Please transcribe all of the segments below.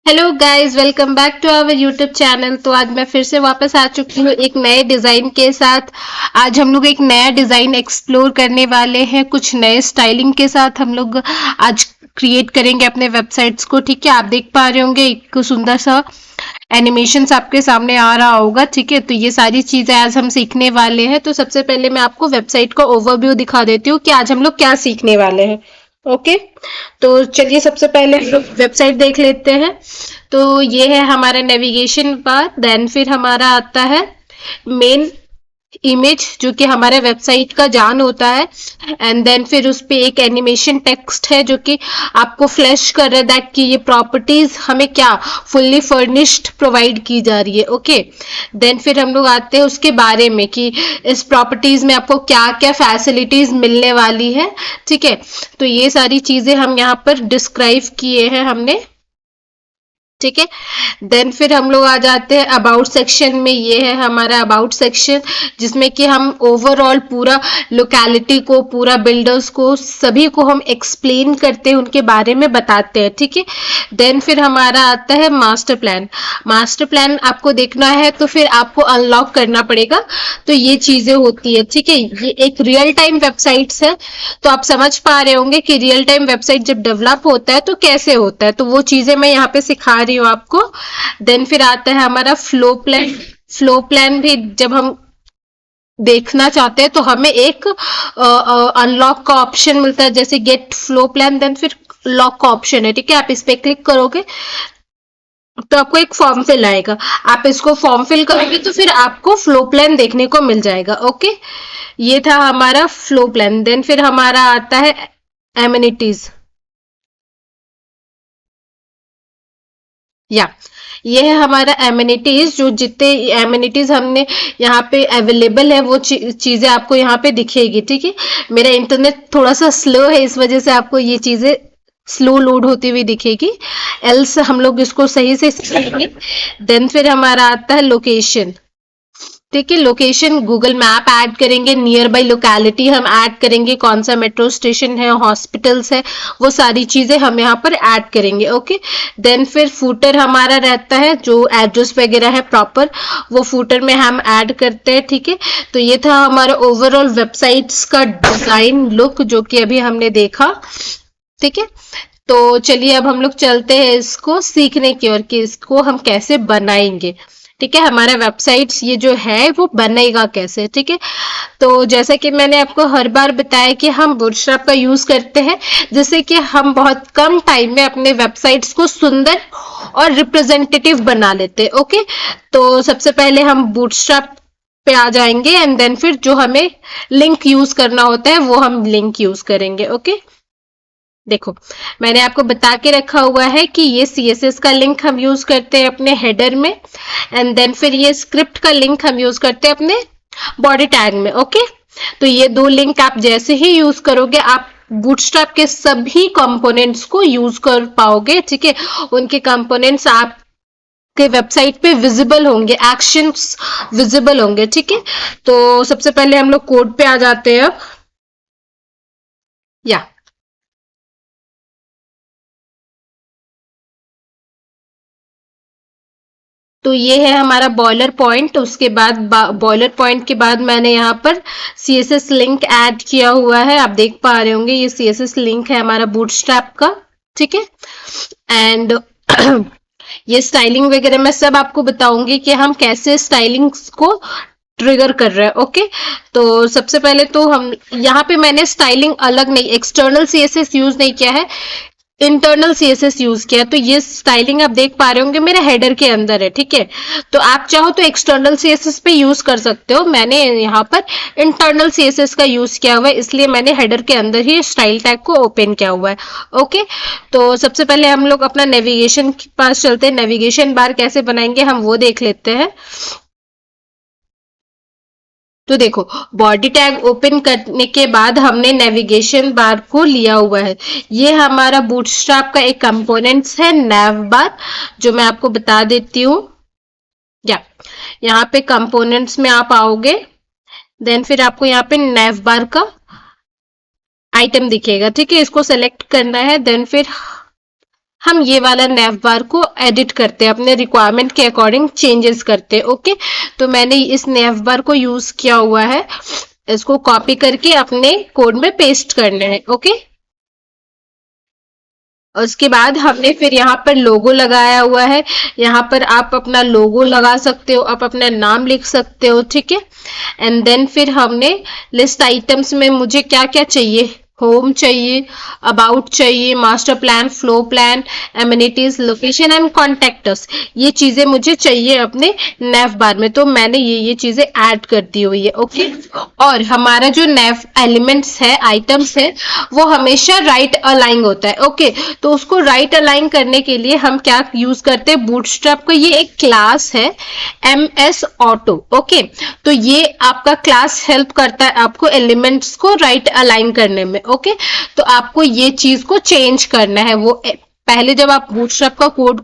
Hello guys, welcome back to our YouTube channel. तो आज मैं फिर से वापस आ चुकी हूँ एक नए डिज़ाइन के साथ। आज हम लोग एक नया डिज़ाइन एक्सप्लोर करने वाले हैं, कुछ नए स्टाइलिंग के साथ हम लोग आज क्रिएट करेंगे अपने वेबसाइट्स को। ठीक है, आप देख पा रहे होंगे एक सुंदर सा एनिमेशंस आपके सामने आ रहा होगा। ठीक है, तो ये सारी चीज़ें आज हम सीखने वाले हैं। तो सबसे पहले मैं आपको वेबसाइट का ओवरव्यू दिखा देती हूँ कि आज हम लोग क्या सीखने वाले हैं। ओके, तो चलिए सबसे पहले हम लोग वेबसाइट देख लेते हैं। तो ये है हमारा नेविगेशन बार, देन फिर हमारा आता है मेन इमेज जो कि हमारे वेबसाइट का जान होता है, एंड देन फिर उस पे एक एनिमेशन टेक्स्ट है जो कि आपको फ्लैश कर रहा है दैट कि ये प्रॉपर्टीज हमें क्या फुल्ली फर्निश्ड प्रोवाइड की जा रही है। ओके, देन फिर हम लोग आते हैं उसके बारे में कि इस प्रॉपर्टीज में आपको क्या क्या फैसिलिटीज मिलने वाली है। ठीक है, तो ये सारी चीजें हम यहाँ पर डिस्क्राइब किए हैं हमने। ठीक है, देन फिर हम लोग आ जाते हैं अबाउट सेक्शन में। ये है हमारा अबाउट सेक्शन जिसमें कि हम ओवरऑल पूरा लोकेलिटी को, पूरा बिल्डर्स को, सभी को हम एक्सप्लेन करते हैं, उनके बारे में बताते हैं। ठीक है, देन फिर हमारा आता है मास्टर प्लान। मास्टर प्लान आपको देखना है तो फिर आपको अनलॉक करना पड़ेगा। तो ये चीजें होती है। ठीक है, ये एक रियल टाइम वेबसाइट्स है, तो आप समझ पा रहे होंगे कि रियल टाइम वेबसाइट जब डेवलप होता है तो कैसे होता है। तो वो चीजें मैं यहाँ पे सिखा रही हूँ आपको। देन फिर आता है हमारा फ्लो प्लान। फ्लो प्लान भी जब हम देखना चाहते हैं तो हमें एक अनलॉक का ऑप्शन मिलता है, जैसे गेट फ्लो प्लान, देन फिर लॉक का ऑप्शन है। ठीक है, आप इस पे क्लिक करोगे तो आपको एक फॉर्म फिल आएगा। आप इसको फॉर्म फिल करोगे तो फिर आपको फ्लो प्लान देखने को मिल जाएगा। ओके, ये था हमारा फ्लो प्लान। देन फिर हमारा आता है एमिनिटीज। या ये है हमारा एमिनिटीज, जो जितने एमिनिटीज हमने यहाँ पे अवेलेबल है वो चीजें आपको यहाँ पे दिखेगी। ठीक है, मेरा इंटरनेट थोड़ा सा स्लो है, इस वजह से आपको ये चीजें स्लो लोड होती हुई दिखेगी, एल्स हम लोग इसको सही से सीखेंगे। देन फिर हमारा आता है लोकेशन। ठीक है, लोकेशन गूगल मैप ऐड करेंगे, नियर बाई लोकेलिटी हम ऐड करेंगे, कौन सा मेट्रो स्टेशन है, हॉस्पिटल्स है, वो सारी चीजें हम यहाँ पर ऐड करेंगे। ओके, देन फिर फूटर हमारा रहता है, जो एड्रेस वगैरह है प्रॉपर वो फूटर में हम ऐड करते हैं। ठीक है, तो ये था हमारा ओवरऑल वेबसाइट्स का डिजाइन लुक जो कि अभी हमने देखा। ठीक है, तो चलिए अब हम लोग चलते हैं इसको सीखने की ओर कि इसको हम कैसे बनाएंगे। ठीक है, हमारा वेबसाइट्स ये जो है वो बनेगा कैसे। ठीक है, तो जैसा कि मैंने आपको हर बार बताया कि हम बूटस्ट्रैप का यूज करते हैं, जिससे कि हम बहुत कम टाइम में अपने वेबसाइट्स को सुंदर और रिप्रेजेंटेटिव बना लेते हैं। ओके, तो सबसे पहले हम बूटस्ट्रैप पे आ जाएंगे, एंड देन फिर जो हमें लिंक यूज करना होता है वो हम लिंक यूज करेंगे। ओके, देखो मैंने आपको बता के रखा हुआ है कि ये CSS का लिंक हम यूज करते हैं अपने हेडर में, एंड देन फिर ये स्क्रिप्ट का लिंक हम यूज करते हैं अपने बॉडी टैग में। ओके, तो ये दो लिंक आप जैसे ही यूज करोगे आप बूटस्ट्रैप के सभी कंपोनेंट्स को यूज कर पाओगे। ठीक है, उनके कंपोनेंट्स आप के वेबसाइट पे विजिबल होंगे, एक्शंस विजिबल होंगे। ठीक है, तो सबसे पहले हम लोग कोड पे आ जाते हैं अब। या तो ये है हमारा बॉयलर पॉइंट। उसके बाद बॉयलर पॉइंट के बाद मैंने यहाँ पर CSS लिंक ऐड किया हुआ है, आप देख पा रहे होंगे ये CSS लिंक है हमारा बूटस्ट्रैप का। ठीक है, एंड ये स्टाइलिंग वगैरह मैं सब आपको बताऊंगी कि हम कैसे स्टाइलिंग को ट्रिगर कर रहे हैं। ओके, तो सबसे पहले तो हम यहाँ पे मैंने स्टाइलिंग अलग नहीं, एक्सटर्नल CSS यूज नहीं किया है, इंटरनल CSS यूज किया। तो ये स्टाइलिंग आप देख पा रहे होंगे मेरे हेडर के अंदर है। ठीक है, तो आप चाहो तो एक्सटर्नल CSS पे यूज कर सकते हो, मैंने यहाँ पर इंटरनल CSS का यूज किया हुआ है, इसलिए मैंने हेडर के अंदर ही स्टाइल टैग को ओपन किया हुआ है। ओके, तो सबसे पहले हम लोग अपना नेविगेशन के पास चलते हैं। नेविगेशन बार कैसे बनाएंगे हम वो देख लेते हैं। तो देखो बॉडी टैग ओपन करने के बाद हमने नेविगेशन बार को लिया हुआ है। ये हमारा बूटस्ट्रैप का एक कंपोनेंट्स है नैव बार, जो मैं आपको बता देती हूँ। या यहाँ पे कंपोनेंट्स में आप आओगे, देन फिर आपको यहाँ पे नैव बार का आइटम दिखेगा। ठीक है, इसको सेलेक्ट करना है, देन फिर हम ये वाला नैव बार को एडिट करते हैं, अपने रिक्वायरमेंट के अकॉर्डिंग चेंजेस करते हैं। ओके, तो मैंने इस नैव बार को यूज किया हुआ है, इसको कॉपी करके अपने कोड में पेस्ट करना है। ओके, उसके बाद हमने फिर यहाँ पर लोगो लगाया हुआ है, यहाँ पर आप अपना लोगो लगा सकते हो, आप अपना नाम लिख सकते हो, ठीक है। एंड देन फिर हमने लिस्ट आइटम्स में मुझे क्या क्या चाहिए, होम चाहिए, अबाउट चाहिए, master plan, flow plan, amenities, location and contacts, ये चीजें मुझे चाहिए अपने नेव बार में, तो मैंने ये चीजें ऐड कर दी हुई है। ओके, और हमारा जो नेव एलिमेंट्स है, आइटम्स है, वो हमेशा राइट अलाइन होता है। ओके, तो उसको राइट अलाइन करने के लिए हम क्या यूज करते हैं, बूटस्ट्रैप का ये एक क्लास है MS ऑटो। ओके, तो ये आपका क्लास हेल्प करता है आपको एलिमेंट्स को राइट अलाइन करने में। ओके, तो आपको ये चीज को चेंज करना है। वो पहले जब आप बूटस्ट्रैप का कोड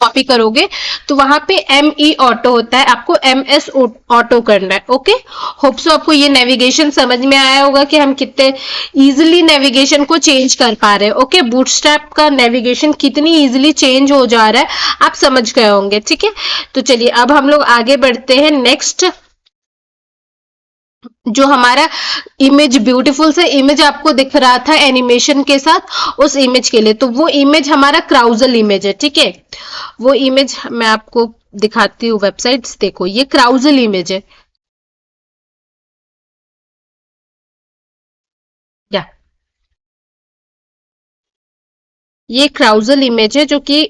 कॉपी करोगे तो वहां पे ME ऑटो होता है, आपको MS ऑटो करना है। ओके, होप सो आपको ये नेविगेशन समझ में आया होगा कि हम कितने इजीली नेविगेशन को चेंज कर पा रहे हैं। ओके, बूटस्ट्रैप का नेविगेशन कितनी इजीली चेंज हो जा रहा है आप समझ गए होंगे। ठीक है, तो चलिए अब हम लोग आगे बढ़ते हैं। नेक्स्ट जो हमारा इमेज, ब्यूटीफुल सा इमेज आपको दिख रहा था एनिमेशन के साथ, उस इमेज के लिए, तो वो इमेज हमारा क्राउजल इमेज है। ठीक है, वो इमेज मैं आपको दिखाती हूँ, वेबसाइट्स देखो, ये क्राउजल इमेज है। या ये क्राउजल इमेज है जो कि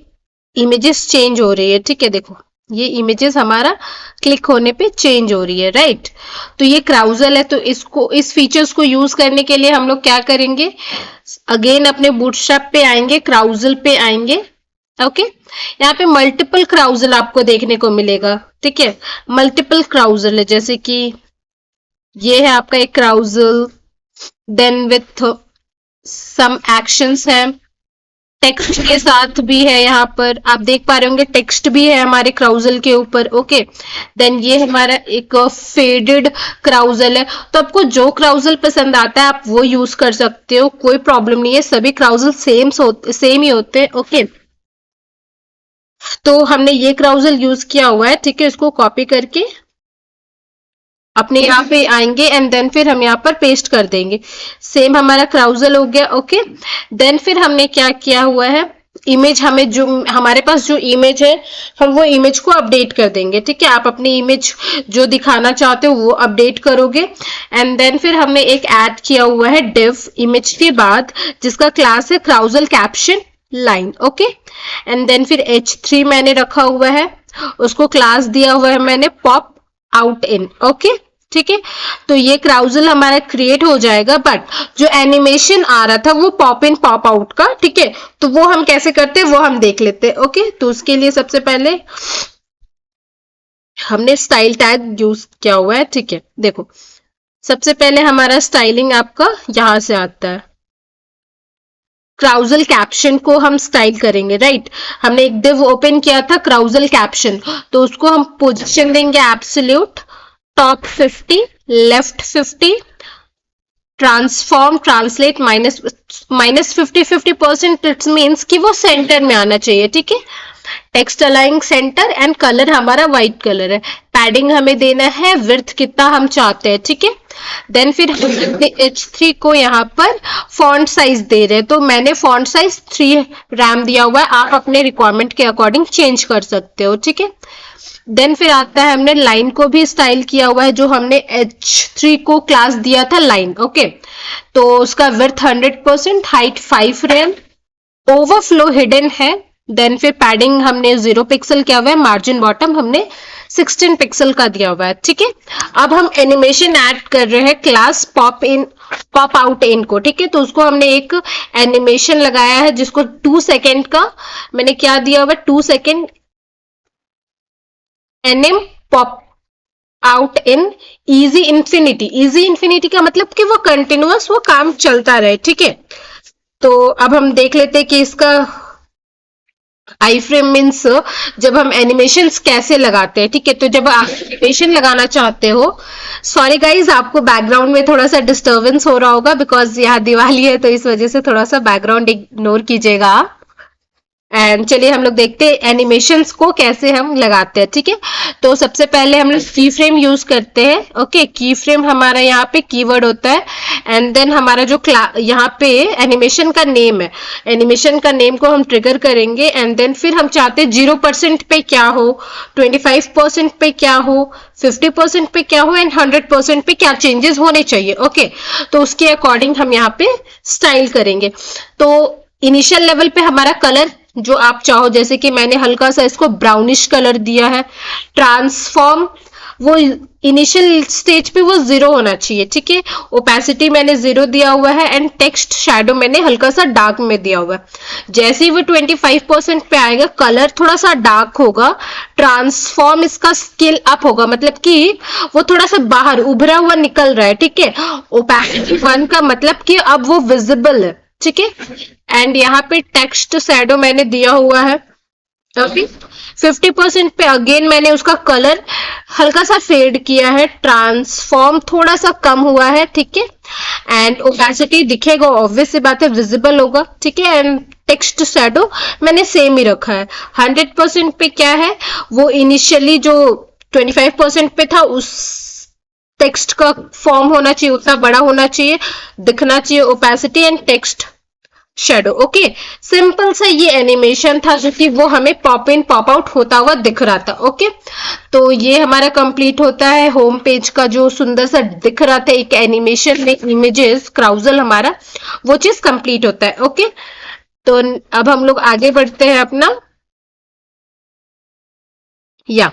इमेजेस चेंज हो रही है। ठीक है, देखो ये इमेजेस हमारा क्लिक होने पे चेंज हो रही है, राइट। तो ये क्राउजल है, तो इसको, इस फीचर्स को यूज करने के लिए हम लोग क्या करेंगे, अगेन अपने बूटस्ट्रैप पे आएंगे, क्राउजल पे आएंगे। ओके, यहाँ पे मल्टीपल क्राउजल आपको देखने को मिलेगा। ठीक है, मल्टीपल क्राउजल है, जैसे कि ये है आपका एक carousel, then with some actions है, टेक्स्ट के साथ भी है, यहाँ पर आप देख पा रहे होंगे टेक्स्ट भी है हमारे क्राउजल के ऊपर। ओके, देन ये हमारा एक फेडेड क्राउजल है, तो आपको जो क्राउजल पसंद आता है आप वो यूज कर सकते हो, कोई प्रॉब्लम नहीं है, सभी क्राउजल सेम ही होते हैं। ओके, तो हमने ये क्राउजल यूज किया हुआ है। ठीक है, इसको कॉपी करके अपने यहाँ पे आएंगे एंड देन फिर हम यहाँ पर पेस्ट कर देंगे। सेम हमारा क्राउजल हो गया। ओके, देन फिर हमने क्या किया हुआ है, इमेज, हमें जो हमारे पास जो इमेज है हम वो इमेज को अपडेट कर देंगे। ठीक है, आप अपनी इमेज जो दिखाना चाहते हो वो अपडेट करोगे एंड देन फिर हमने एक ऐड किया हुआ है डिव इमेज के बाद, जिसका क्लास है carousel caption line. Okay, and then फिर H3 मैंने रखा हुआ है, उसको क्लास दिया हुआ है मैंने पॉप आउट इन। ओके, ठीक है, तो ये क्राउजल हमारा क्रिएट हो जाएगा, बट जो एनिमेशन आ रहा था वो पॉप इन पॉप आउट का। ठीक है, तो वो हम कैसे करते हैं वो हम देख लेते हैं। ओके, तो उसके लिए सबसे पहले हमने स्टाइल टैग यूज किया हुआ है। ठीक है, देखो सबसे पहले हमारा स्टाइलिंग आपका यहां से आता है, क्राउजल कैप्शन को हम स्टाइल करेंगे, राइट। हमने एक डिव ओपन किया था क्राउजल कैप्शन, तो उसको हम पोजीशन देंगे absolute, top 50, left 50, transform translate -50%, it's means कि वो सेंटर में आना चाहिए। ठीक है, टेक्स्ट अलाइंग सेंटर एंड कलर हमारा व्हाइट कलर है, पैडिंग हमें देना है, विड्थ कितना हम चाहते हैं। ठीक है, देन फिर H3 को यहाँ पर फॉन्ट साइज दे रहे हैं, तो मैंने फॉन्ट साइज 3 रैम दिया हुआ है, आप अपने रिक्वायरमेंट के अकॉर्डिंग चेंज कर सकते हो। ठीक है, देन फिर आता है, हमने लाइन को भी स्टाइल किया हुआ है, जो हमने H3 को क्लास दिया था लाइन। ओके, तो उसका width 100%, height 5 RAM, overflow hidden है, देन फिर पैडिंग हमने 0 पिक्सल किया हुआ है, मार्जिन बॉटम हमने 16 पिक्सल का दिया हुआ है। ठीक है, अब हम एनिमेशन ऐड कर रहे हैं class pop in pop out in को। ठीक है, तो उसको हमने एक एनिमेशन लगाया है जिसको 2 सेकेंड का मैंने क्या दिया हुआ है, 2 second एनिम pop out in easy infinity. Easy infinity का मतलब कि वो कंटिन्यूअस वो काम चलता रहे। ठीक है, तो अब हम देख लेते हैं कि इसका आई फ्रेम मीन्स जब हम एनिमेशंस कैसे लगाते हैं। ठीक है, तो जब आप एनिमेशन लगाना चाहते हो, सॉरी गाइज आपको बैकग्राउंड में थोड़ा सा डिस्टर्बेंस हो रहा होगा बिकॉज यहाँ दिवाली है, तो इस वजह से थोड़ा सा बैकग्राउंड इग्नोर कीजिएगा आप। एंड चलिए हम लोग देखते हैं एनिमेशंस को कैसे हम लगाते हैं। ठीक है, तो सबसे पहले हम लोग की फ्रेम यूज करते हैं। ओके, की फ्रेम हमारा यहाँ पे कीवर्ड होता है एंड देन हमारा जो यहाँ पे एनिमेशन का नेम है, एनिमेशन का नेम को हम ट्रिगर करेंगे एंड देन फिर हम चाहते हैं 0% पे क्या हो, 25% पे क्या हो, 50% पे क्या हो एंड 100% पे क्या चेंजेस होने चाहिए। ओके, तो उसके अकॉर्डिंग हम यहाँ पे स्टाइल करेंगे। तो इनिशियल लेवल पे हमारा कलर जो आप चाहो, जैसे कि मैंने हल्का सा इसको ब्राउनिश कलर दिया है। ट्रांसफॉर्म वो इनिशियल स्टेज पे वो 0 होना चाहिए। ठीक है, ओपेसिटी मैंने 0 दिया हुआ है एंड टेक्स्ट शैडो मैंने हल्का सा डार्क में दिया हुआ है। जैसे ही वो 25% पे आएगा, कलर थोड़ा सा डार्क होगा, ट्रांसफॉर्म इसका स्केल अप होगा, मतलब कि वो थोड़ा सा बाहर उभरा हुआ निकल रहा है। ठीक है, ओपेसिटी 1 का मतलब कि अब वो विजिबल है। ठीक है, एंड यहाँ पे टेक्स्ट शैडो मैंने दिया हुआ है। ओके, 50% पे अगेन मैंने उसका कलर हल्का सा फेड किया है, ट्रांसफॉर्म थोड़ा सा कम हुआ है। ठीक है, एंड ओपेसिटी दिखेगा, ऑब्वियस सी बात है, विजिबल होगा। ठीक है, एंड टेक्स्ट शैडो मैंने सेम ही रखा है। 100% पे क्या है, वो इनिशियली जो 25% पे था उस टेक्स्ट का फॉर्म होना चाहिए, उतना बड़ा होना चाहिए, दिखना चाहिए opacity and text shadow. Okay, simple सा ये एनिमेशन था जो कि वो हमें पॉप इन पॉप आउट होता हुआ दिख रहा था। ओके, तो ये हमारा कंप्लीट होता है। होम पेज का जो सुंदर सा दिख रहा था एक एनिमेशन में इमेजेस क्राउजल, हमारा वो चीज कंप्लीट होता है। ओके, तो अब हम लोग आगे बढ़ते हैं अपना, या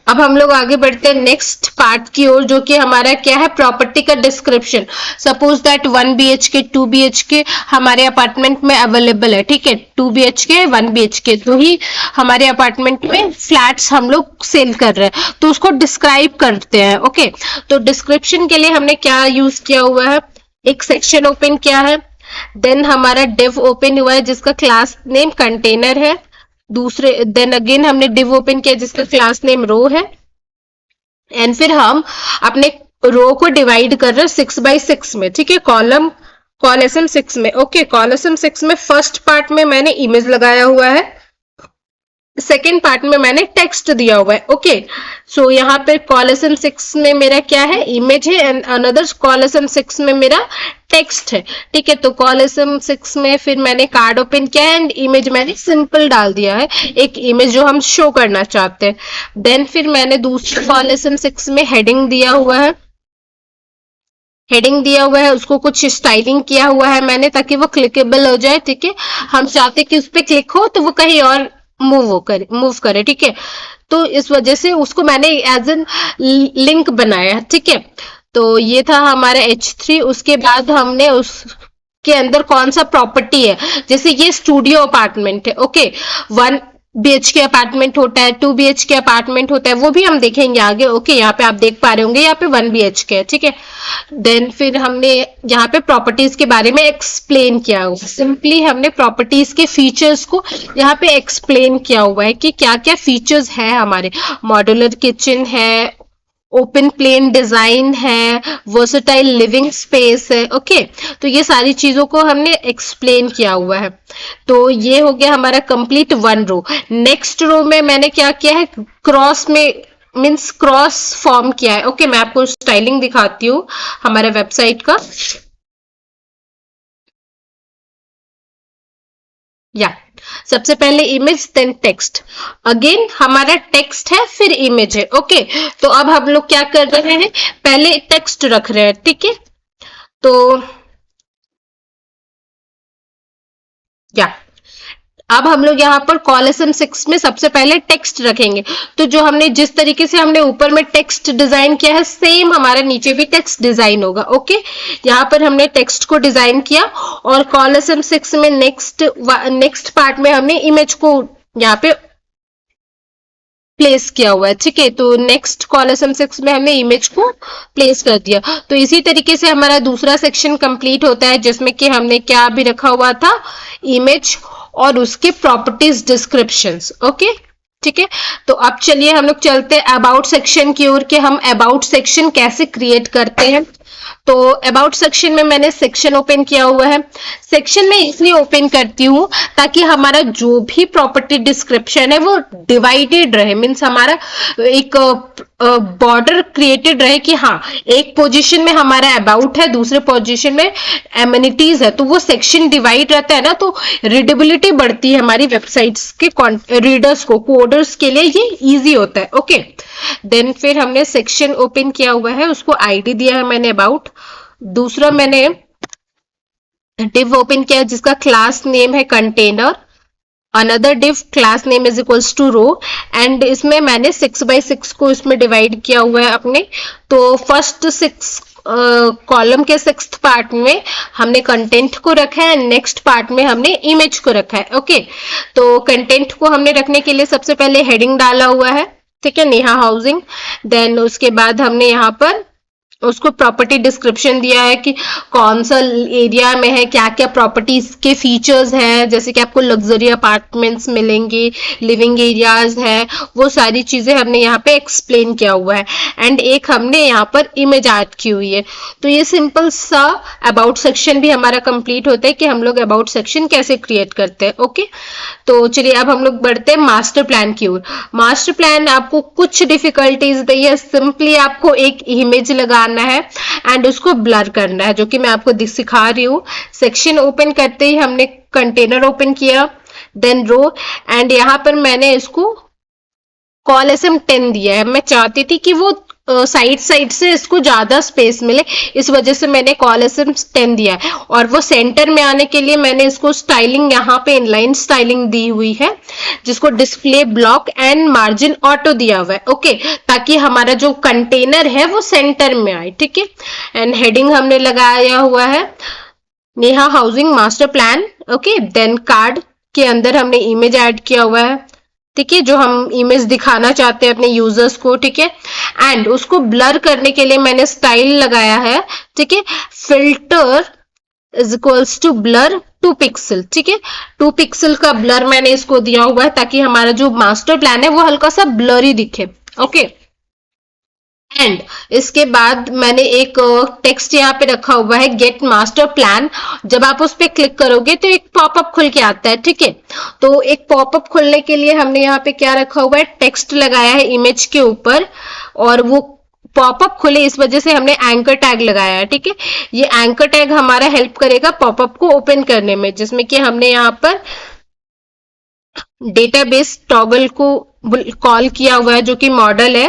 अब हम लोग आगे बढ़ते हैं नेक्स्ट पार्ट की ओर, जो कि हमारा क्या है, प्रॉपर्टी का description. Suppose that 1 BHK 2 BHK हमारे अपार्टमेंट में अवेलेबल है। ठीक है, 2 BHK 1 BHK तो ही हमारे अपार्टमेंट में फ्लैट्स हम लोग सेल कर रहे हैं, तो उसको डिस्क्राइब करते हैं। ओके, तो डिस्क्रिप्शन के लिए हमने क्या यूज किया हुआ है, एक सेक्शन ओपन किया है, देन हमारा डिव ओपन हुआ है जिसका क्लास नेम कंटेनर है, दूसरे देन अगेन हमने डिव ओपन किया जिसका क्लास नेम रो है, एंड फिर हम अपने रो को डिवाइड कर रहे हैं 6x6 में। ठीक है, कॉलम 6 में। ओके, कॉलम 6 में फर्स्ट पार्ट में मैंने इमेज लगाया हुआ है, सेकेंड पार्ट में मैंने टेक्स्ट दिया हुआ है। ओके, सो यहाँ पे कॉलम 6 में मेरा क्या है, इमेज है, एंड अनदर कॉलम 6 में मेरा टेक्स्ट है। ठीक है, तो कॉलम 6 में फिर मैंने कार्ड ओपन किया है एंड इमेज मैंने सिंपल डाल दिया है, एक इमेज जो हम शो करना चाहते हैं। देन फिर मैंने दूसरे कॉलम 6 में हेडिंग दिया हुआ है, उसको कुछ स्टाइलिंग किया हुआ है मैंने, ताकि वो क्लिकेबल हो जाए। ठीक है, हम चाहते कि उस पर क्लिक हो तो वो कहीं और मूव करे। ठीक है, तो इस वजह से उसको मैंने एज एन लिंक बनाया। ठीक है, तो ये था हमारा H3। उसके बाद हमने उसके अंदर कौन सा प्रॉपर्टी है, जैसे ये स्टूडियो अपार्टमेंट है। ओके, 1 BHK अपार्टमेंट होता है, 2 BHK अपार्टमेंट होता है, वो भी हम देखेंगे आगे। ओके, यहाँ पे आप देख पा रहे होंगे, यहाँ पे 1 BHK है। ठीक है, देन फिर हमने यहाँ पे प्रॉपर्टीज के बारे में एक्सप्लेन किया हुआ, सिंपली हमने प्रॉपर्टीज के फीचर्स को यहाँ पे एक्सप्लेन किया हुआ है कि क्या क्या फीचर्स है हमारे। मॉड्यूलर किचन है, ओपन प्लेन डिजाइन है, वर्सेटाइल लिविंग स्पेस है। ओके, तो ये सारी चीजों को हमने एक्सप्लेन किया हुआ है। तो ये हो गया हमारा कंप्लीट 1 रो। नेक्स्ट रो में मैंने क्या किया है, क्रॉस में मीन्स क्रॉस फॉर्म किया है। ओके, मैं आपको स्टाइलिंग दिखाती हूँ हमारे वेबसाइट का, या सबसे पहले इमेज देन टेक्स्ट। अगेन हमारा टेक्स्ट है फिर इमेज है। ओके, तो अब हम लोग क्या कर रहे हैं, पहले टेक्स्ट रख रहे हैं। ठीक है, तो या अब हम लोग यहाँ पर कॉलम 6 में सबसे पहले टेक्स्ट रखेंगे। तो जो हमने जिस तरीके से हमने ऊपर में टेक्स्ट डिजाइन किया है, सेम हमारा नीचे भी टेक्स्ट डिजाइन होगा। ओके, यहाँ पर हमने टेक्स्ट को डिजाइन किया और कॉलम 6 में नेक्स्ट पार्ट में हमने इमेज को यहाँ पे प्लेस किया हुआ है। ठीक है, तो नेक्स्ट कॉलम 6 में हमने इमेज को प्लेस कर दिया। तो इसी तरीके से हमारा दूसरा सेक्शन कंप्लीट होता है, जिसमें कि हमने क्या भी रखा हुआ था, इमेज और उसके प्रॉपर्टीज डिस्क्रिप्शंस। ओके, ठीक है, तो अब चलिए हम लोग चलते हैं अबाउट सेक्शन की ओर, कि हम अबाउट सेक्शन कैसे क्रिएट करते हैं। तो अबाउट सेक्शन में मैंने सेक्शन ओपन किया हुआ है। सेक्शन में इसलिए ओपन करती हूँ ताकि हमारा जो भी प्रॉपर्टी डिस्क्रिप्शन है वो डिवाइडेड रहे, मीन्स हमारा एक बॉर्डर क्रिएटेड रहे कि हाँ, एक पोजीशन में हमारा अबाउट है, दूसरे पोजीशन में एमिनिटीज है, तो वो सेक्शन डिवाइड रहता है ना, तो रीडेबिलिटी बढ़ती है हमारी वेबसाइट्स के रीडर्स को, कोडर्स के लिए ये इजी होता है। ओके, देन फिर हमने सेक्शन ओपन किया हुआ है, उसको आईडी दिया है मैंने अबाउट। दूसरा मैंने डिव ओपन किया जिसका क्लास नेम है container, another div class name is equals to row, and इसमें मैंने 6x6 को इसमें डिवाइड किया हुआ है अपने। तो फर्स्ट 6 कॉलम के 6th पार्ट में हमने कंटेंट को रखा है, नेक्स्ट पार्ट में हमने इमेज को रखा है। ओके, तो कंटेंट को हमने रखने के लिए सबसे पहले हेडिंग डाला हुआ है, ठीक है, नेहा हाउसिंग। देन उसके बाद हमने यहाँ पर उसको प्रॉपर्टी डिस्क्रिप्शन दिया है कि कौन सा एरिया में है, क्या क्या प्रॉपर्टीज के फीचर्स हैं, जैसे कि आपको लग्जरी अपार्टमेंट्स मिलेंगे, लिविंग एरियाज है, वो सारी चीजें हमने यहाँ पे एक्सप्लेन किया हुआ है। एंड एक हमने यहाँ पर इमेज ऐड की हुई है। तो ये सिंपल सा अबाउट सेक्शन भी हमारा कंप्लीट होता है कि हम लोग अबाउट सेक्शन कैसे क्रिएट करते हैं। ओके, तो चलिए अब हम लोग बढ़ते हैं मास्टर प्लान की ओर। मास्टर प्लान आपको कुछ डिफिकल्टीज नहीं है, सिंपली आपको एक इमेज लगाना है एंड उसको ब्लर करना है, जो कि मैं आपको सिखा रही हूँ। सेक्शन ओपन करते ही हमने कंटेनर ओपन किया, देन रो, एंड यहाँ पर मैंने इसको कॉलम 10 दिया है। मैं चाहती थी कि वो साइड से इसको ज्यादा स्पेस मिले, इस वजह से मैंने कॉलम 10 दिया है। और वो सेंटर में आने के लिए मैंने इसको स्टाइलिंग यहाँ पे इनलाइन स्टाइलिंग दी हुई है, जिसको display block and margin auto दिया हुआ है। ओके, ताकि हमारा जो कंटेनर है वो सेंटर में आए, ठीक है। एंड हेडिंग हमने लगाया हुआ है Neha housing master plan. Okay, then card के अंदर हमने इमेज ऐड किया हुआ है, ठीक है, जो हम इमेज दिखाना चाहते हैं अपने यूजर्स को, ठीक है। एंड उसको ब्लर करने के लिए मैंने स्टाइल लगाया है, ठीक है, filter is equals to blur 2 pixel, ठीक है। 2 पिक्सल का ब्लर मैंने इसको दिया हुआ है ताकि हमारा जो मास्टर प्लान है वो हल्का सा ब्लरी दिखे। ओके, एंड इसके बाद मैंने एक टेक्स्ट यहाँ पे रखा हुआ है गेट मास्टर प्लान। जब आप उस पर क्लिक करोगे तो एक पॉपअप खुल के आता है, ठीक है। तो एक पॉपअप खुलने के लिए हमने यहाँ पे क्या रखा हुआ है, टेक्स्ट लगाया है इमेज के ऊपर, और वो पॉपअप खुले इस वजह से हमने एंकर टैग लगाया है, ठीक है। ये एंकर टैग हमारा हेल्प करेगा पॉपअप को ओपन करने में, जिसमें कि हमने यहाँ पर डेटाबेस टॉगल को कॉल किया हुआ है जो कि मॉडल है,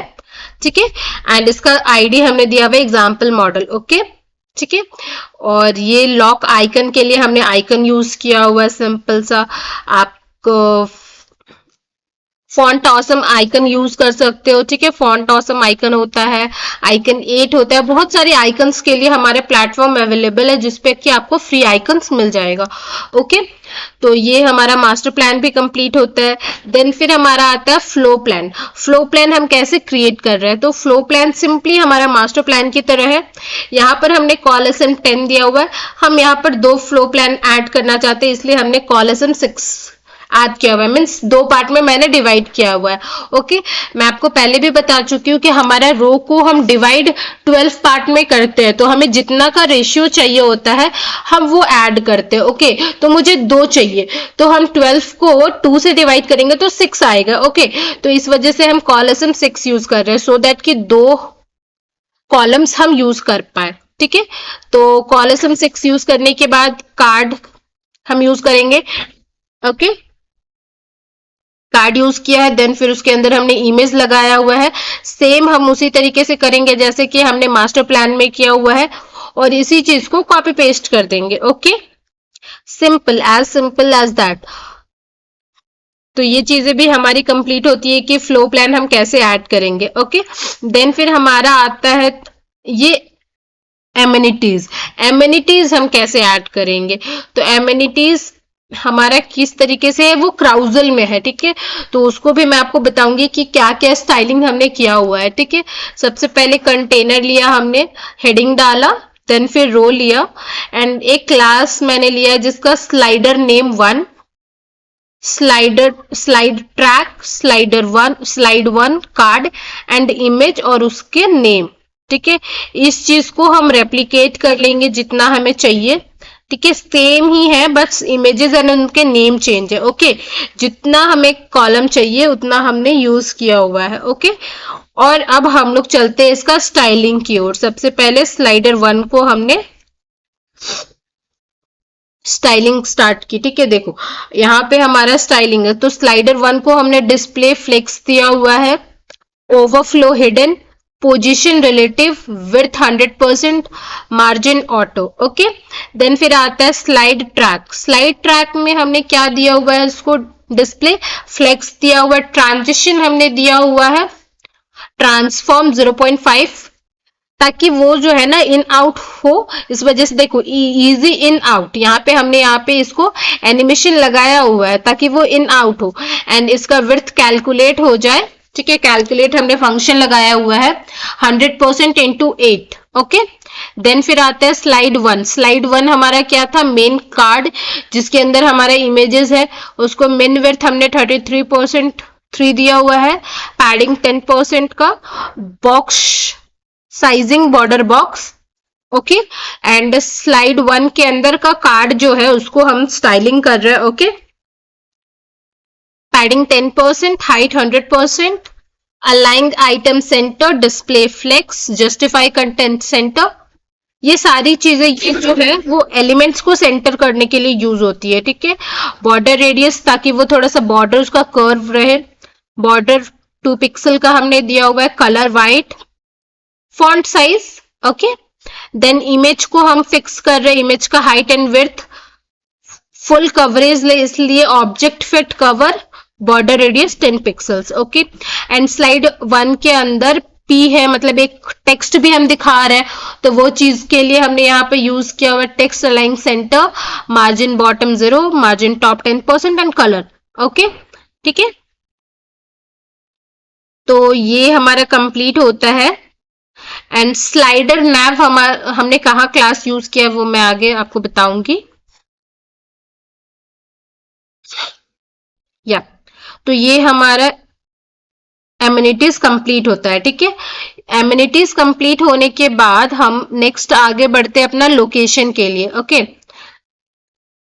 ठीक है। एंड इसका आईडी हमने दिया हुआ है एग्जाम्पल मॉडल। ओके, ठीक है। और ये लॉक आइकन के लिए हमने आइकन यूज किया हुआ है सिंपल सा। आपको फॉन्ट ऑसम आइकन यूज कर सकते हो, ठीक है। फॉन्ट ऑसम आइकन होता है, आइकन 8 होता है, बहुत सारे आइकन्स के लिए हमारे प्लेटफॉर्म अवेलेबल है जिसपे कि आपको फ्री आइकन्स मिल जाएगा। ओके, तो ये हमारा मास्टर प्लान भी कंप्लीट होता है। देन फिर हमारा आता है फ्लो प्लान। फ्लो प्लान हम कैसे क्रिएट कर रहे हैं, तो फ्लो प्लान सिंपली हमारा मास्टर प्लान की तरह है। यहाँ पर हमने कॉलम 10 दिया हुआ है, हम यहाँ पर 2 फ्लो प्लान ऐड करना चाहते हैं, इसलिए हमने कॉलम 6 ऐड किया हुआ है, मीन्स 2 पार्ट में मैंने डिवाइड किया हुआ है। ओके, मैं आपको पहले भी बता चुकी हूँ कि हमारा रो को हम डिवाइड 12 पार्ट में करते हैं, तो हमें जितना का रेशियो चाहिए होता है हम वो ऐड करते हैं। ओके, तो मुझे 2 चाहिए, तो हम 12 को 2 से डिवाइड करेंगे तो 6 आएगा। ओके, तो इस वजह से हम कॉलम 6 यूज कर रहे हैं, सो दैट कि 2 कॉलम्स हम यूज कर पाए, ठीक है। तो कॉलम 6 यूज करने के बाद कार्ड हम यूज करेंगे। ओके, कार्ड यूज किया है, देन फिर उसके अंदर हमने इमेज लगाया हुआ है। सेम हम उसी तरीके से करेंगे जैसे कि हमने मास्टर प्लान में किया हुआ है, और इसी चीज को कॉपी पेस्ट कर देंगे। Okay, simple as that. तो ये चीजें भी हमारी कंप्लीट होती है कि फ्लो प्लान हम कैसे ऐड करेंगे। ओके, देन फिर हमारा आता है ये एमिनिटीज हम कैसे ऐड करेंगे। तो एमिनिटीज हमारा किस तरीके से है, वो क्राउजल में है, ठीक है। तो उसको भी मैं आपको बताऊंगी कि क्या क्या स्टाइलिंग हमने किया हुआ है, ठीक है। सबसे पहले कंटेनर लिया हमने, हेडिंग डाला, देन फिर रो लिया, एंड एक क्लास मैंने लिया जिसका slider name 1, slide track, slide 1 card and image और उसके नेम। ठीक है, इस चीज को हम रेप्लिकेट कर लेंगे जितना हमें चाहिए। ठीक है, सेम ही है, बस इमेजेस एंड उनके नेम चेंज है। ओके, जितना हमें कॉलम चाहिए उतना हमने यूज किया हुआ है। ओके, और अब हम लोग चलते हैं इसका स्टाइलिंग की ओर। सबसे पहले स्लाइडर 1 को हमने स्टाइलिंग स्टार्ट की। ठीक है, देखो यहाँ पे हमारा स्टाइलिंग है, तो स्लाइडर 1 को हमने डिस्प्ले फ्लेक्स दिया हुआ है, overflow hidden, position relative, width 100%, margin auto. Okay, then फिर आता है स्लाइड ट्रैक। स्लाइड ट्रैक में हमने क्या दिया हुआ है, इसको डिस्प्ले फ्लेक्स दिया हुआ है, ट्रांजिशन हमने दिया हुआ है ट्रांसफॉर्म 0.5, ताकि वो जो है ना इन आउट हो। इस वजह से देखो इजी इन आउट, यहाँ पे हमने यहाँ पे इसको एनिमेशन लगाया हुआ है ताकि वो इन आउट हो, एंड इसका विड्थ कैलकुलेट हो जाए। ठीक है, कैलकुलेट हमने फंक्शन लगाया हुआ है 100% इंटू 8। ओके, देन फिर आता है स्लाइड 1। स्लाइड 1 हमारा क्या था, मेन कार्ड जिसके अंदर हमारा इमेजेस है, उसको मिन विड्थ हमने 33% दिया हुआ है, पैडिंग 10% का, box sizing border box. Okay, and slide 1 के अंदर का कार्ड जो है उसको हम स्टाइलिंग कर रहे हैं। ओके, पैडिंग 10%, हाइट 100%, अलाइंग item center, display flex, justify content center. ये सारी चीजें ये जो है वो एलिमेंट्स को सेंटर करने के लिए यूज होती है। ठीक है, बॉर्डर रेडियस ताकि वो थोड़ा सा बॉर्डर उसका कर्व रहे, बॉर्डर 2 पिक्सल का हमने दिया हुआ है, colour white, font size. Okay, then image को हम फिक्स कर रहे हैं, इमेज का height and width, full coverage ले इसलिए object fit cover, border radius 10 pixels. Okay, and slide 1 के अंदर P है, मतलब एक टेक्स्ट भी हम दिखा रहे हैं, तो वो चीज के लिए हमने यहाँ पे यूज किया हुआ text align centre, margin bottom 0, margin top 10% and colour. Okay, ठीक है, तो ये हमारा कंप्लीट होता है। एंड स्लाइडर नैव हमने कहाँ क्लास यूज किया वो मैं आगे आपको बताऊंगी। या तो ये हमारा एमिनिटीज कंप्लीट होता है। ठीक है, एमिनिटीज कंप्लीट होने के बाद हम नेक्स्ट आगे बढ़ते हैं अपना लोकेशन के लिए। ओके,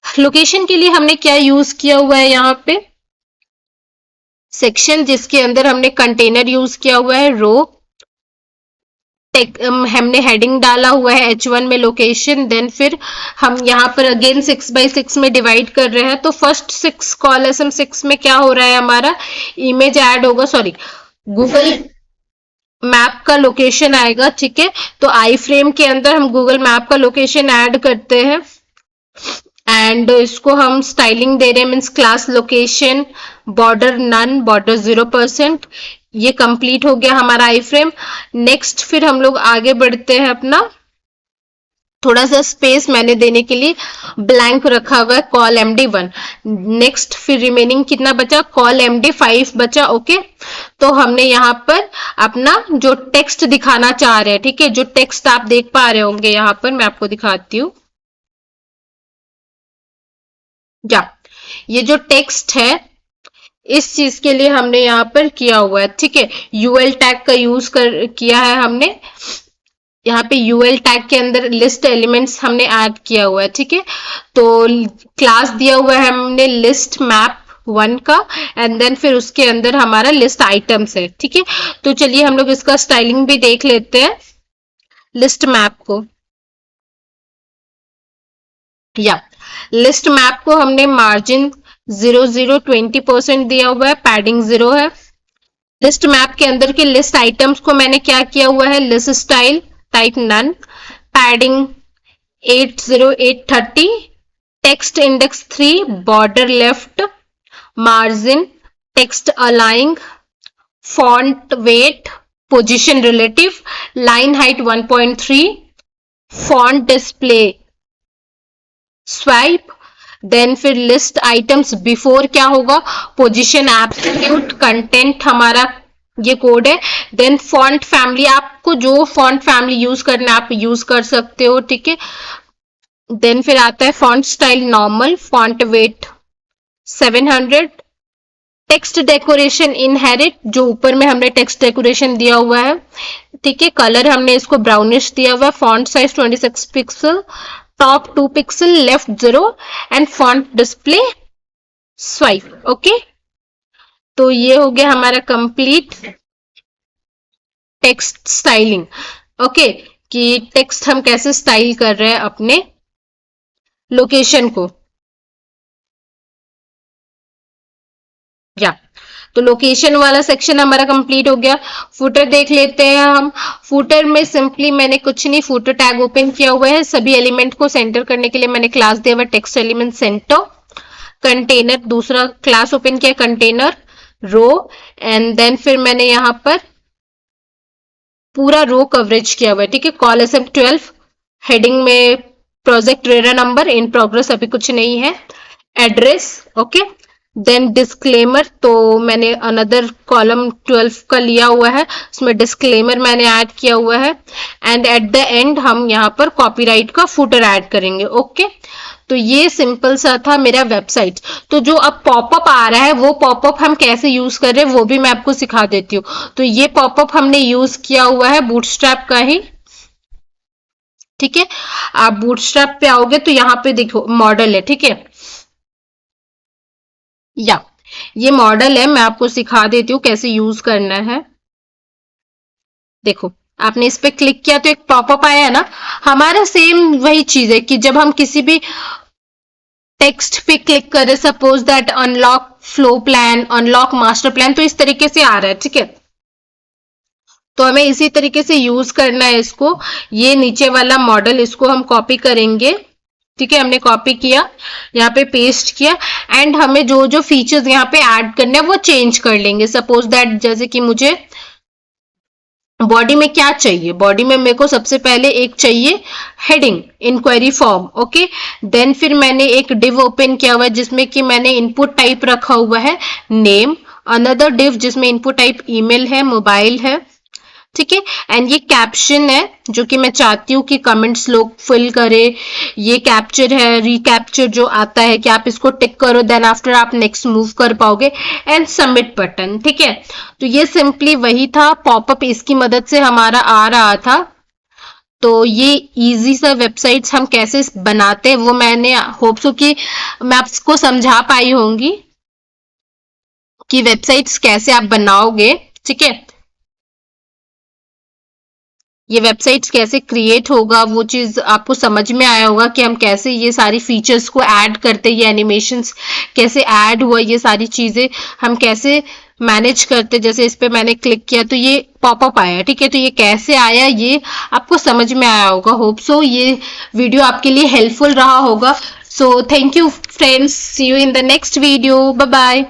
लोकेशन के लिए हमने क्या यूज किया हुआ है, यहाँ पे सेक्शन जिसके अंदर हमने कंटेनर यूज किया हुआ है, रो हमने हेडिंग डाला हुआ है H1 में लोकेशन, देन फिर हम यहाँ पर अगेन 6x6 में डिवाइड कर रहे हैं। तो फर्स्ट 6 कॉलम 6 में क्या हो रहा है, हमारा इमेज ऐड होगा, सॉरी गूगल मैप का लोकेशन आएगा। ठीक है, तो आई फ्रेम के अंदर हम गूगल मैप का लोकेशन ऐड करते हैं, एंड इसको हम स्टाइलिंग दे रहे हैं, means class location, border none, border 0%। ये कंप्लीट हो गया हमारा आई फ्रेम। नेक्स्ट फिर हम लोग आगे बढ़ते हैं, अपना थोड़ा सा स्पेस मैंने देने के लिए ब्लैंक रखा हुआ है, कॉल MD1। नेक्स्ट फिर रिमेनिंग कितना बचा, कॉल MD5 बचा। ओके, तो हमने यहाँ पर अपना जो टेक्स्ट दिखाना चाह रहे हैं, ठीक है, जो टेक्स्ट आप देख पा रहे होंगे यहाँ पर, मैं आपको दिखाती हूँ। या ये जो टेक्स्ट है इस चीज के लिए हमने यहाँ पर किया हुआ है। ठीक है, UL टैग का यूज किया है हमने, यहाँ पे UL टैग के अंदर लिस्ट एलिमेंट्स हमने ऐड किया हुआ है। ठीक है, तो क्लास दिया हुआ है हमने लिस्ट मैप 1 का, एंड देन फिर उसके अंदर हमारा लिस्ट आइटम्स है। ठीक है, तो चलिए हम लोग इसका स्टाइलिंग भी देख लेते हैं लिस्ट मैप को। या लिस्ट मैप को हमने मार्जिन 20% दिया हुआ है, पैडिंग 0 है। लिस्ट मैप के अंदर के लिस्ट आइटम्स को मैंने क्या किया हुआ है, list style type none, padding 80830, text index 3, border left, margin, text अलाइंग, font weight, position relative, line height 1.3, font display swipe, then फिर लिस्ट आइटम्स बिफोर क्या होगा, पोजीशन एब्सोल्यूट, कंटेंट हमारा ये कोड है। देन फॉन्ट फैमिली, आपको जो font family use करना है आप यूज कर सकते हो। ठीक है, देन फिर आता है font style normal, font weight 700, text decoration inherit, जो ऊपर में हमने टेक्स्ट डेकोरेशन दिया हुआ है, ठीक है। कलर हमने इसको ब्राउनिश दिया हुआ है। Font size 26 pixel, top 2 pixel, left 0 and font display swipe. Okay, तो ये हो गया हमारा कंप्लीट टेक्स्ट स्टाइलिंग। ओके, कि टेक्स्ट हम कैसे स्टाइल कर रहे हैं अपने लोकेशन को। या तो लोकेशन वाला सेक्शन हमारा कंप्लीट हो गया। फुटर देख लेते हैं हम। फुटर में सिंपली मैंने कुछ नहीं, फुटर टैग ओपन किया हुआ है। सभी एलिमेंट को सेंटर करने के लिए मैंने क्लास दिया हुआ टेक्स्ट एलिमेंट सेंटर। कंटेनर दूसरा क्लास ओपन किया, कंटेनर रो, एंड देन फिर मैंने यहां पर पूरा रो कवरेज किया हुआ है, ठीक है। कॉल SM12, हेडिंग में project RERA number, in progress अभी कुछ नहीं है, एड्रेस, ओके। देन डिस्क्लेमर, तो मैंने अनदर कॉलम 12 का लिया हुआ है, उसमें डिस्क्लेमर मैंने ऐड किया हुआ है। एंड एट द एंड हम यहाँ पर कॉपीराइट का फुटर ऐड करेंगे, ओके। तो ये सिंपल सा था मेरा वेबसाइट। तो जो अब पॉपअप आ रहा है वो पॉपअप हम कैसे यूज कर रहे हैं वो भी मैं आपको सिखा देती हूँ। तो ये पॉपअप हमने यूज किया हुआ है बूटस्ट्रैप का ही, ठीक है। आप बूटस्ट्रैप पे आओगे तो यहाँ पे देखो मॉडल है, ठीक है। या ये मॉडल है, मैं आपको सिखा देती हूँ कैसे यूज करना है। देखो आपने इस पे क्लिक किया तो एक पॉपअप आया है ना। हमारा सेम वही चीज है कि जब हम किसी भी टेक्स्ट पे क्लिक करें, suppose that unlock flow plan, unlock master plan, तो इस तरीके से आ रहा है, ठीक है। तो हमें इसी तरीके से यूज करना है इसको। ये नीचे वाला मॉडल, इसको हम कॉपी करेंगे, ठीक है। हमने कॉपी किया, यहाँ पे पेस्ट किया, एंड हमें जो जो फीचर्स यहाँ पे ऐड करने हैं वो चेंज कर लेंगे। सपोज दैट जैसे कि मुझे बॉडी में क्या चाहिए, बॉडी में मेरे को सबसे पहले एक चाहिए heading inquiry form, okay. Then फिर मैंने एक डिव ओपन किया हुआ है जिसमें कि मैंने इनपुट टाइप रखा हुआ है नेम, अनदर डिव जिसमें इनपुट टाइप ईमेल है, मोबाइल है, ठीक है। एंड ये कैप्शन है जो कि मैं चाहती हूँ कि कमेंट्स लोग फिल करे। ये कैप्चर है, रिकैप्चर जो आता है कि आप इसको टिक करो, देन आफ्टर आप नेक्स्ट मूव कर पाओगे, एंड सबमिट बटन, ठीक है। तो ये सिंपली वही था, पॉपअप इसकी मदद से हमारा आ रहा था। तो ये इजी सा वेबसाइट्स हम कैसे बनाते हैं वो मैंने होप सो कि मैं आपको समझा पाई होंगी कि वेबसाइट्स कैसे आप बनाओगे, ठीक है। ये वेबसाइट्स कैसे क्रिएट होगा वो चीज आपको समझ में आया होगा कि हम कैसे ये सारी फीचर्स को ऐड करते, ये एनिमेशंस कैसे ऐड हुआ, ये सारी चीजें हम कैसे मैनेज करते। जैसे इस पे मैंने क्लिक किया तो ये पॉपअप आया, ठीक है। तो ये कैसे आया ये आपको समझ में आया होगा। होप सो ये वीडियो आपके लिए हेल्पफुल रहा होगा। So thank you friends, see you in the next video, bye bye.